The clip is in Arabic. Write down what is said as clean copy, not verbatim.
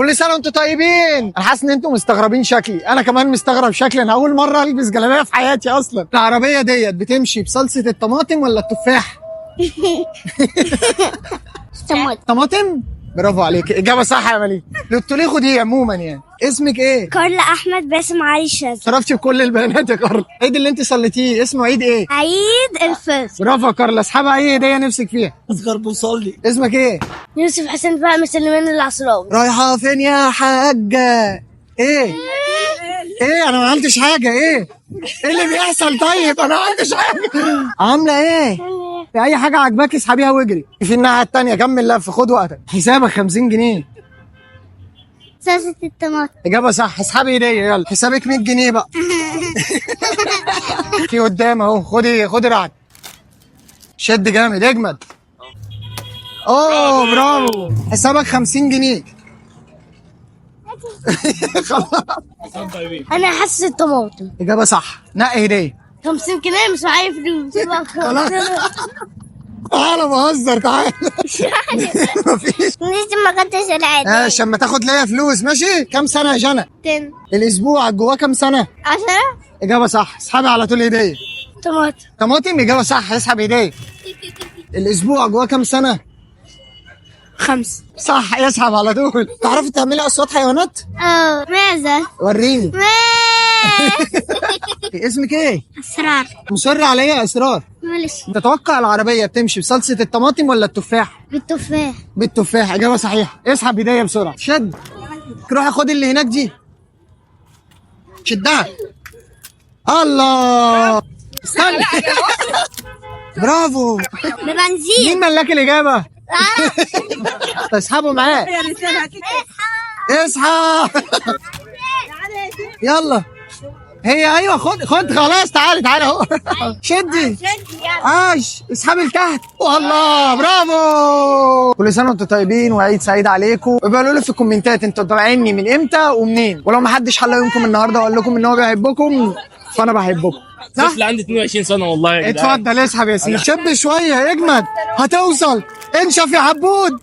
كل سنه وانتم طيبين. انا حاسس ان انتم مستغربين شكلي، انا كمان مستغرب شكلي. انا اول مره البس جلابيه في حياتي اصلا. العربيه ديت بتمشي بصلصه الطماطم ولا التفاح؟ طماطم. برافو عليك، اجابه صح يا مليك. لوتوليخو دي عموما يعني. اسمك ايه؟ كارلا احمد باسم علي الشاذلي. شرفتي بكل البيانات يا كارلا. العيد اللي انت صليتيه اسمه عيد ايه؟ عيد الفطر. برافو يا كارلا. اسحبها ايه هديه نفسك فيها؟ اصغر بنصلي. اسمك ايه؟ يوسف حسين فهمي سليمان العصراوي. رايحه فين يا حاجه؟ ايه؟ ايه انا ما عملتش حاجه. ايه اللي بيحصل؟ طيب انا ما عملتش حاجه. عامله ايه؟ في اي حاجه عجباك اسحبيها واجري. في الناحيه الثانيه كمل لف، خد وقتك. حسابك 50 جنيه. صلصة الطماطم. اجابه صح. اسحبي ايديا يلا. حسابك 100 جنيه بقى. في قدام اهو. خدي رعد. شد جامد اجمد. اوه برافو. حسابك 50 جنيه. خلاص. انا حاسس الطماطم. اجابه صح. نقي هديه. 50 جنيه مش معايا فلوس. خلاص. تعالى بهزر تعالى. مفيش. لسه ما كنتش العادي. ماشي اما تاخد ليا فلوس. ماشي. كام سنه يا جنى؟ 10. الاسبوع جواه كام سنه؟ 10. اجابه صح. اسحبي على طول هديه. طماطم. طماطم. اجابه صح. اسحب هديه. الاسبوع جواه كام سنه؟ 5. صح. يسحب على طول. تعرفي تعملي اصوات حيوانات؟ ماذا؟ وريني. اسمك ايه؟ اسرار. مصر عليا يا اسرار. معلش. تتوقع العربيه بتمشي بصلصه الطماطم ولا التفاح؟ بالتفاح. بالتفاح. اجابه صحيحه. اسحب هديه بسرعه. شد. روح خد اللي هناك دي. شدها. الله. استنى. برافو. ببنزين. مين ملاك الاجابه؟ اسحبوا معاه. اسحب. يلا. هي ايوه. خد خلاص. تعالي اهو. شدي. عاش. اسحبي لتحت. والله برافو. كل سنه وانتم طيبين وعيد سعيد عليكم. وقولوا لي في الكومنتات انتوا متابعيني من امتى ومنين، ولو ما حدش حل يومكم النهارده وقال لكم ان هو بيحبكم فانا بحبكم. صح؟ طفل عندي 22 سنه والله يا جدعان. اتفضل اسحب يا سيدي. شب شويه اجمد. هتوصل. انشف يا عبود.